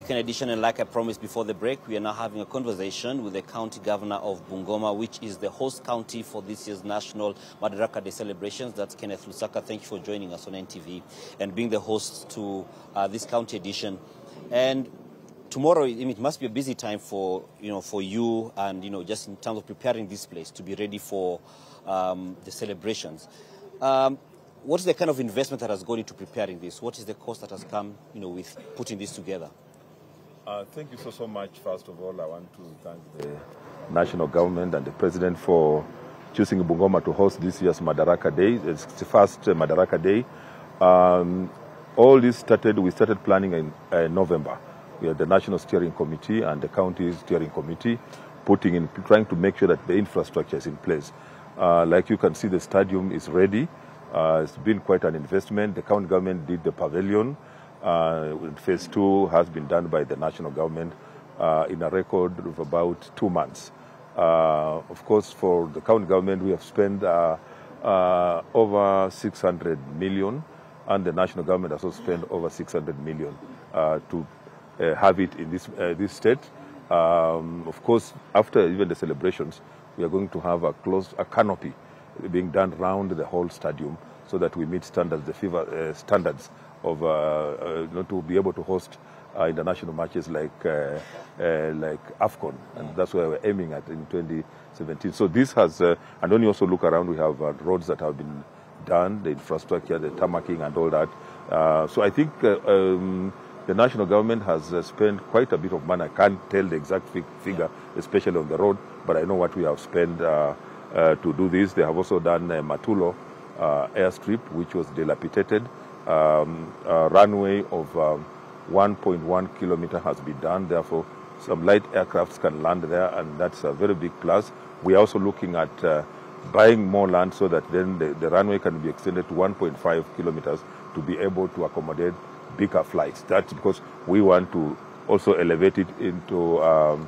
weekend edition, and like I promised before the break, we are now having a conversation with the county governor of Bungoma, which is the host county for this year's national Madaraka Day celebrations. That's Kenneth Lusaka. Thank you for joining us on NTV and being the host to this county edition. And tomorrow, it must be a busy time for you and just in terms of preparing this place to be ready for the celebrations. What is the kind of investment that has gone into preparing this? What is the cost that has come, with putting this together? Thank you so much. First of all, I want to thank the national government and the president for choosing Bungoma to host this year's Madaraka Day. It's the first Madaraka Day. All this we started planning in November. We had the National Steering Committee and the County Steering Committee trying to make sure that the infrastructure is in place. Like you can see, the stadium is ready. It's been quite an investment. The county government did the pavilion. Phase 2 has been done by the national government in a record of about 2 months. Of course, for the county government, we have spent over 600 million, and the national government has also spent over 600 million to have it in this state. Of course, after even the celebrations, we are going to have a canopy being done around the whole stadium so that we meet standards, the FIFA standards of to be able to host international matches like AFCON, and that's where we're aiming at in 2017. So this has, and when you also look around, we have roads that have been done, the infrastructure, the tarmacking and all that. So I think the national government has spent quite a bit of money. I can't tell the exact figure, especially on the road, but I know what we have spent to do this. They have also done Matulo airstrip, which was dilapidated. A runway of 1.1 kilometer has been done. Therefore, some light aircrafts can land there, and that's a very big plus. We are also looking at buying more land so that then the runway can be extended to 1.5 kilometers to be able to accommodate bigger flights. That's because we want to also elevate it into an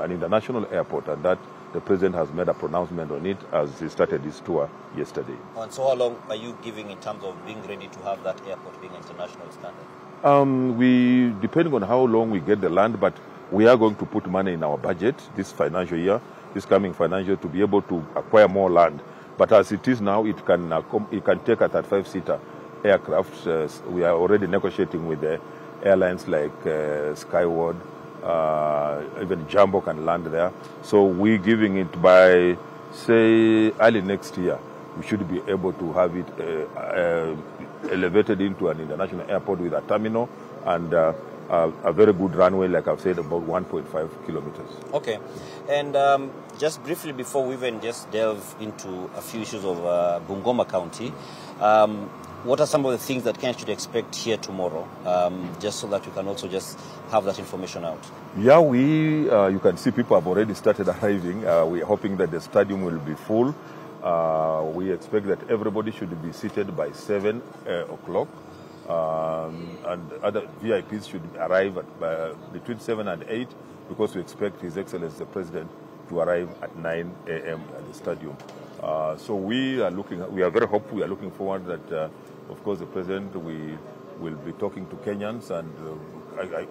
international airport, and that the president has made a pronouncement on it as he started his tour yesterday. And so how long are you giving in terms of being ready to have that airport being international standard? We, depending on how long we get the land, but we are going to put money in our budget this financial year, this coming financial year, to be able to acquire more land. But as it is now, it can take a 35-seater aircraft. We are already negotiating with the airlines like Skyward. Even Jumbo can land there. So we're giving it by, say, early next year. We should be able to have it elevated into an international airport with a terminal and a very good runway, like I've said, about 1.5 kilometers. Okay. And just briefly, before we even just delve into a few issues of Bungoma County, what are some of the things that Kenya should expect here tomorrow, just so that we can also just have that information out? Yeah, you can see people have already started arriving. We are hoping that the stadium will be full. We expect that everybody should be seated by 7 o'clock. And other VIPs should arrive at between 7 and 8, because we expect His Excellency the President to arrive at 9 a.m. at the stadium. So we are very hopeful. We are looking forward that, of course, the President will be talking to Kenyans, and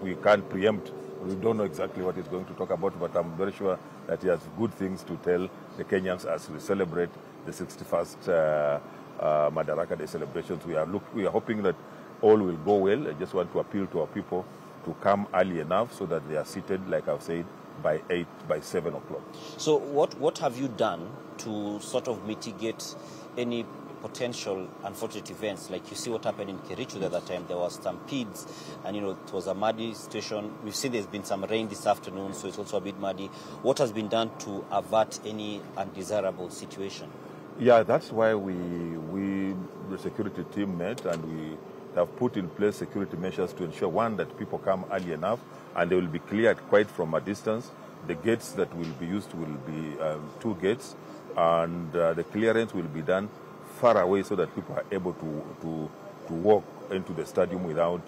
we can't preempt. We don't know exactly what he's going to talk about, but I'm very sure that he has good things to tell the Kenyans as we celebrate the 61st Madaraka Day celebrations. We are hoping that all will go well. I just want to appeal to our people to come early enough so that they are seated, like I've said, by 7 o'clock. So what have you done to sort of mitigate any potential unfortunate events? Like you see what happened in Kericho the other time, there was stampedes, and it was a muddy situation. We've seen there's been some rain this afternoon, so it's also a bit muddy. What has been done to avert any undesirable situation? Yeah, that's why we the security team met, and we have put in place security measures to ensure, one, that people come early enough and they will be cleared quite from a distance. The gates that will be used will be 2 gates, and the clearance will be done far away so that people are able to walk into the stadium without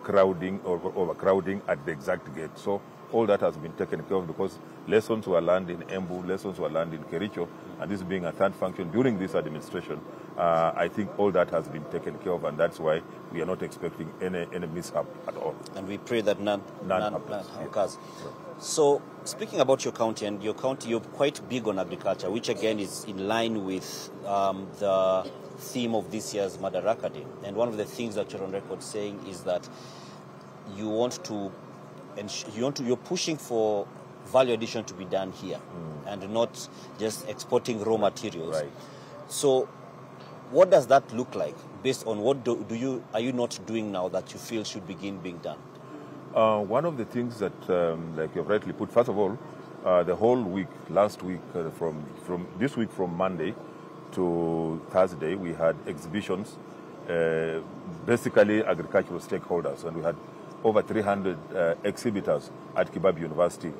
crowding or overcrowding at the exact gate. So all that has been taken care of because lessons were learned in Embu, lessons were learned in Kericho, and this being a third function during this administration, I think all that has been taken care of, and that's why we are not expecting any mishap at all. And we pray that none occurs. Yeah. So, speaking about your county, and your county, you're quite big on agriculture, which again is in line with the theme of this year's Madaraka Day. And one of the things that you're on record saying is that you want to, you're pushing for value addition to be done here, and not just exporting raw materials. Right. So, what does that look like based on what are you not doing now that you feel should begin being done? One of the things that, like you've rightly put, first of all, the whole week, last week, from this week, from Monday to Thursday, we had exhibitions, basically agricultural stakeholders, and we had over 300 exhibitors at Kibabi University,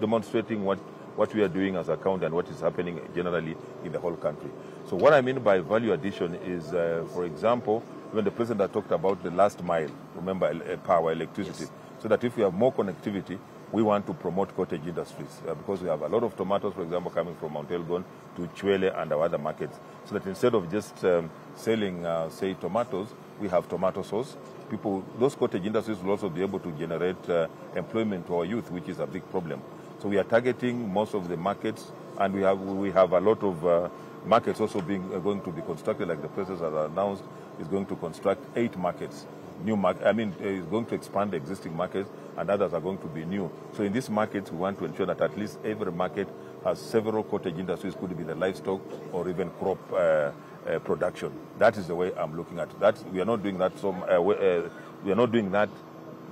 demonstrating what we are doing as a county and what is happening generally in the whole country. So what I mean by value addition is, for example, when the president had talked about the last mile, remember, power, electricity, yes. So that if we have more connectivity, we want to promote cottage industries because we have a lot of tomatoes, for example, coming from Mount Elgon to Chwele and our other markets. So that instead of just selling, say, tomatoes, we have tomato sauce. Those cottage industries will also be able to generate employment to our youth, which is a big problem. So we are targeting most of the markets, and we have a lot of markets also going to be constructed, like the president has announced, is going to construct 8 markets. Is going to expand the existing markets, and others are going to be new. So in these markets, we want to ensure that at least every market has several cottage industries, could be the livestock or even crop production. That is the way I'm looking at that. We are not doing that. We are not doing that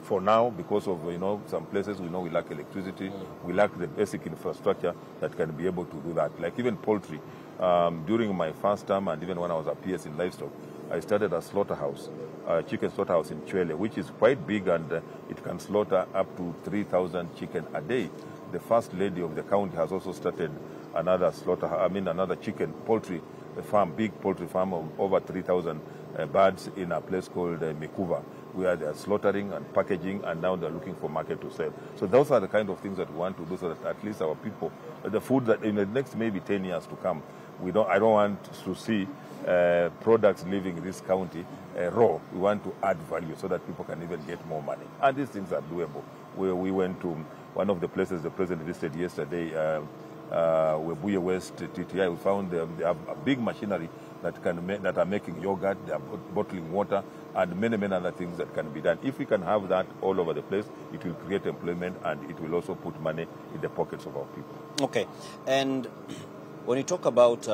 for now because of some places we lack electricity, we lack the basic infrastructure that can be able to do that. Like even poultry. During my first term and even when I was a PS in livestock, I started a slaughterhouse, a chicken slaughterhouse in Chwele, which is quite big, and it can slaughter up to 3,000 chicken a day. The first lady of the county has also started another poultry farm, big poultry farm of over 3,000 birds in a place called Mikuva, where they are slaughtering and packaging, and now they're looking for market to sell. So those are the kind of things that we want to do, so that at least our people, the food that in the next maybe 10 years to come, I don't want to see products leaving this county raw. We want to add value so that people can even get more money. And these things are doable. We went to one of the places the president visited yesterday, Webuye West TTI. We found they have a big machinery that are making yogurt, they are bottling water, and many other things that can be done. If we can have that all over the place, it will create employment, and it will also put money in the pockets of our people. Okay. And when you talk about,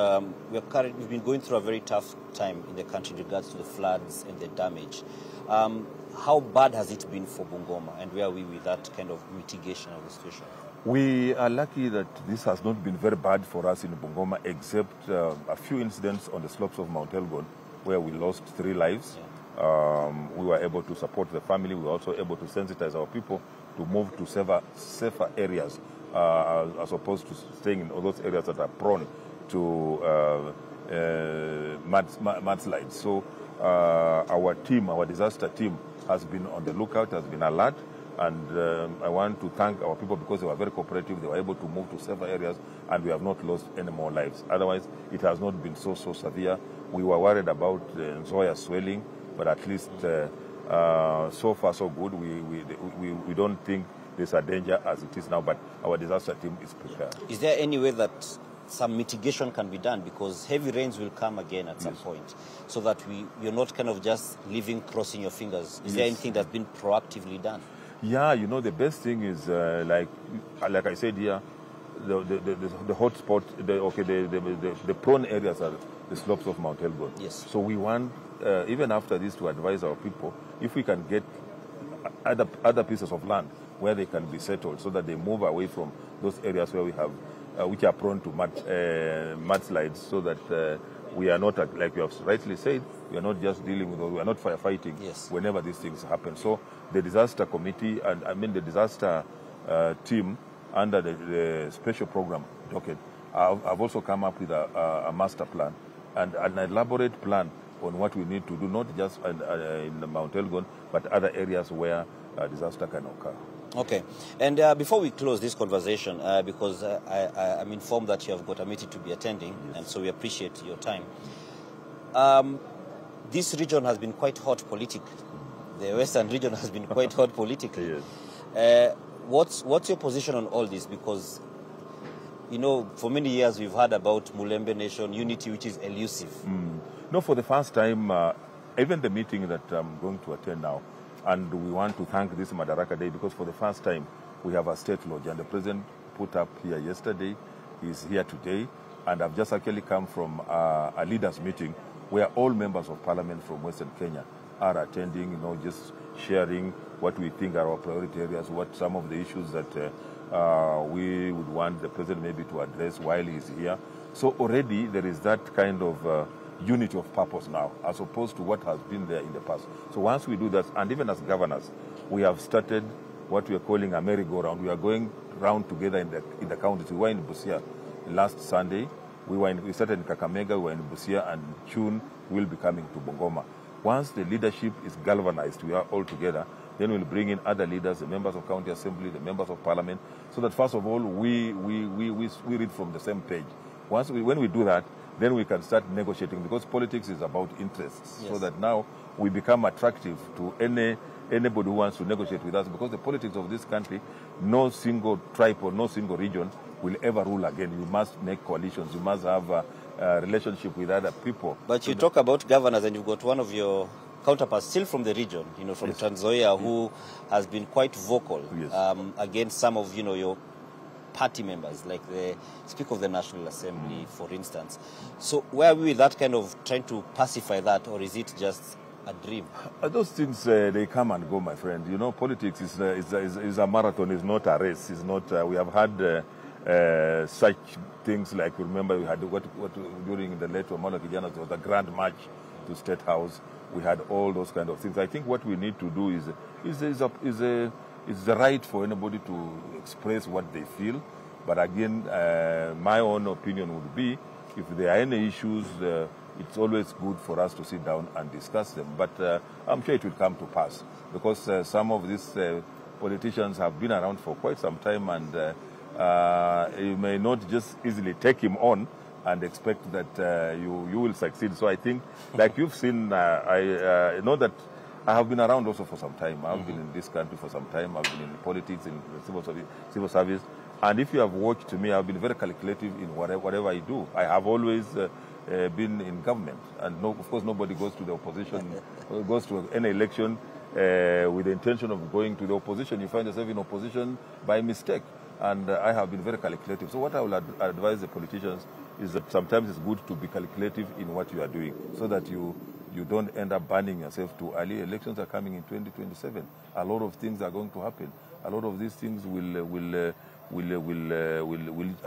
we've been going through a very tough time in the country in regards to the floods and the damage. How bad has it been for Bungoma, and where are we with that kind of mitigation of the situation? We are lucky that this has not been very bad for us in Bungoma, except a few incidents on the slopes of Mount Elgon, where we lost 3 lives. Yeah. We were able to support the family. We were also able to sensitize our people to move to safer areas, as opposed to staying in all those areas that are prone to mudslides. So our disaster team has been on the lookout, has been alert, and I want to thank our people because they were very cooperative. They were able to move to safer areas, and we have not lost any more lives. Otherwise, it has not been so severe. We were worried about Nzoia swelling, but at least so far so good. We don't think there's a danger as it is now, but our disaster team is prepared. Is there any way that some mitigation can be done, because heavy rains will come again at some point, so that you're not kind of just crossing your fingers? Is there anything that's been proactively done? Yeah, the best thing is like I said here, the hot spot, the prone areas are the slopes of Mount Elgon. Yes. So we want, even after this, to advise our people, if we can get other pieces of land where they can be settled, so that they move away from those areas where we have, which are prone to mudslides, so that we are not, like you have rightly said, we are not just dealing with, we are not firefighting whenever these things happen. So the disaster committee, and the disaster team under the special program docket, I've also come up with a master plan and an elaborate plan on what we need to do, not just in Mount Elgon, but other areas where disaster can occur. Okay. And before we close this conversation, because I'm informed that you have got a meeting to be attending, Yes. and so we appreciate your time. This region has been quite hot politically. The Western region has been quite hot politically. Yes. What's your position on all this? Because, you know, for many years we've heard about Mulembe Nation unity, which is elusive. No, for the first time, even the meeting that I'm going to attend now, and we want to thank this Madaraka Day because for the first time we have a state lodge, and the president put up here yesterday, he's here today, and I've just actually come from a leaders meeting where all members of parliament from Western Kenya are attending, you know, just sharing what we think are our priority areas, what some of the issues that we would want the president maybe to address while he's here. So already there is that kind of unity of purpose now, as opposed to what has been there in the past. So once we do that, and even as governors, we have started what we are calling a merry-go-round. We are going round together in the counties. We were in Busia last Sunday. We started in Kakamega, we were in Busia, and June we'll be coming to Bungoma. Once the leadership is galvanized, we are all together, then we'll bring in other leaders, the members of county assembly, the members of parliament, so that first of all, we read from the same page. When we do that, then we can start negotiating, because politics is about interests. Yes. So that now we become attractive to anybody who wants to negotiate with us, because the politics of this country, no single tribe or no single region will ever rule again. You must make coalitions. You must have a relationship with other people. But so you talk about governors, and you've got one of your counterparts still from the region, you know, from Trans Nzoia, who has been quite vocal against some of, you know, your party members, like the Speaker of the National Assembly, for instance. So where are we with that kind of trying to pacify that, or is it just a dream? Those things, they come and go, my friend. You know, politics is a marathon, it's not a race. It's not, we have had such things like, remember, we had what during the late Omolo Kijana, there was a grand march to State House. We had all those kind of things. I think what we need to do is the right for anybody to express what they feel. But again, my own opinion would be, if there are any issues, it's always good for us to sit down and discuss them. But I'm sure it will come to pass, because some of these politicians have been around for quite some time, and you may not just easily take him on and expect that you will succeed. So I think, like you've seen, I know that I have been around also for some time. I've been in this country for some time. I've been in politics, in the civil service. And if you have watched me, I've been very calculative in whatever I do. I have always been in government. And of course, nobody goes to the opposition, goes to any election with the intention of going to the opposition. You find yourself in opposition by mistake. And I have been very calculative. So what I will advise the politicians is that sometimes it's good to be calculative in what you are doing, so that you don't end up burning yourself too early. Elections are coming in 2027. A lot of things are going to happen. A lot of these things a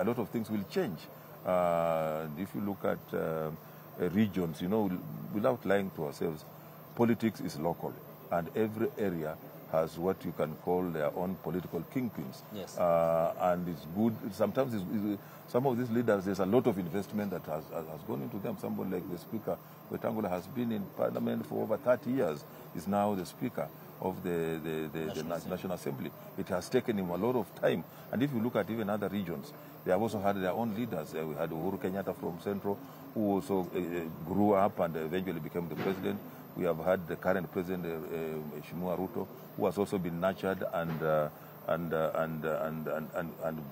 lot of things will change. If you look at regions, you know, without lying to ourselves, politics is local, and every area has what you can call their own political kingpins. Yes. And it's good. Sometimes some of these leaders, there's a lot of investment that has gone into them. Somebody like the Speaker, Wetangula, has been in Parliament for over 30 years, is now the Speaker of the National Assembly. It has taken him a lot of time. And if you look at even other regions, they have also had their own leaders. We had Uhuru Kenyatta from Central, who also grew up and eventually became the president. We have had the current president, Shimua Ruto, who has also been nurtured and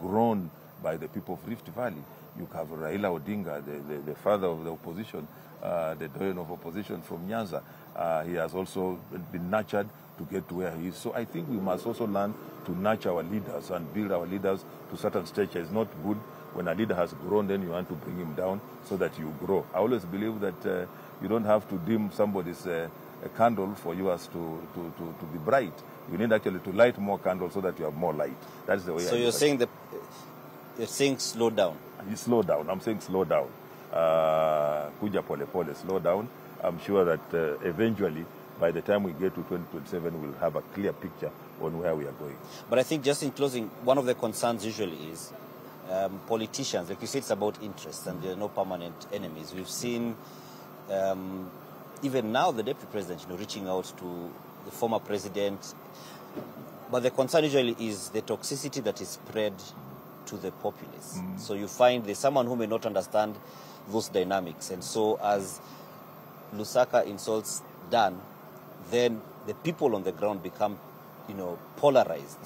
grown by the people of Rift Valley. You have Raila Odinga, the father of the opposition, the doyen of opposition from Nyanza. He has also been nurtured to get to where he is. So I think we must also learn to nurture our leaders and build our leaders to certain stature. It's not good when a leader has grown, then you want to bring him down so that you grow. I always believe that you don't have to dim somebody's candle for yours to be bright. You need actually to light more candles so that you have more light. That's the way. So you're saying slow down. You slow down. I'm saying slow down. Kuja pole pole, slow down. I'm sure that eventually, by the time we get to 2027, we'll have a clear picture on where we are going. But I think, just in closing, one of the concerns usually is politicians, like you said, it's about interests, and there are no permanent enemies. We've seen even now the deputy president, reaching out to the former president. But the concern usually is the toxicity that is spread to the populace. So you find there's someone who may not understand those dynamics. And so as Lusaka insults done, then the people on the ground become, polarized.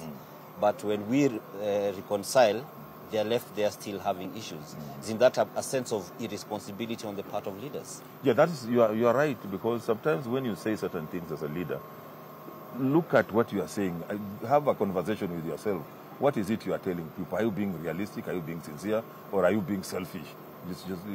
But when we reconcile, they are left there still having issues. Isn't that a sense of irresponsibility on the part of leaders? Yeah, that is, you are right, because sometimes when you say certain things as a leader, look at what you are saying. Have a conversation with yourself. What is it you are telling people? Are you being realistic? Are you being sincere? Or are you being selfish?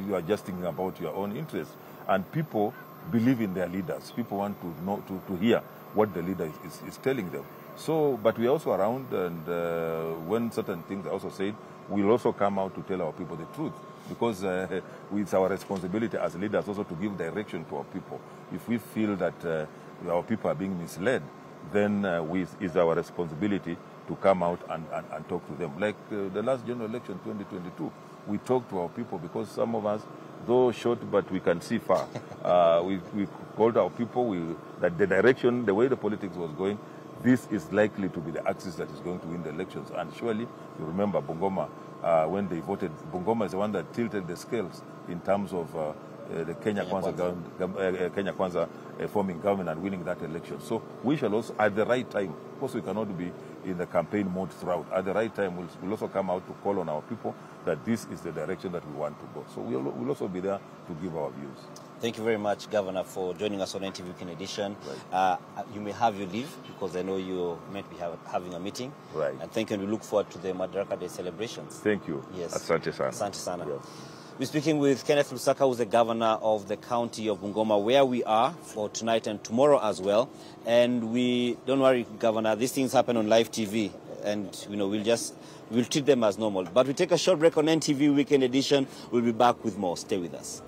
You are just thinking about your own interests. And people believe in their leaders. People want to know, to hear what the leader is telling them. So, but we are also around, and when certain things are also said, we'll also come out to tell our people the truth. Because it's our responsibility as leaders also to give direction to our people. If we feel that our people are being misled, then it's our responsibility to come out and talk to them. Like the last general election, 2022, we talked to our people because some of us, though short, but we can see far. We called our people that the direction, the way the politics was going, this is likely to be the axis that is going to win the elections. And surely, you remember Bungoma, when they voted, Bungoma is the one that tilted the scales in terms of the Kenya Kwanza forming government and winning that election. So we shall also, at the right time, of course we cannot be in the campaign mode throughout. At the right time, we'll also come out to call on our people that this is the direction that we want to go. So we'll also be there to give our views. Thank you very much, Governor, for joining us on NTV Weekend Edition. Right. You may have your leave because I know you're meant to be having a meeting. Right. And thank you, and we look forward to the Madaraka Day celebrations. Thank you. Yes. Asante sana. Asante sana. Yes. We're speaking with Kenneth Lusaka, who's the governor of the county of Bungoma, where we are for tonight and tomorrow as well. And don't worry, Governor, these things happen on live TV. And, we'll treat them as normal. But we take a short break on NTV Weekend Edition. We'll be back with more. Stay with us.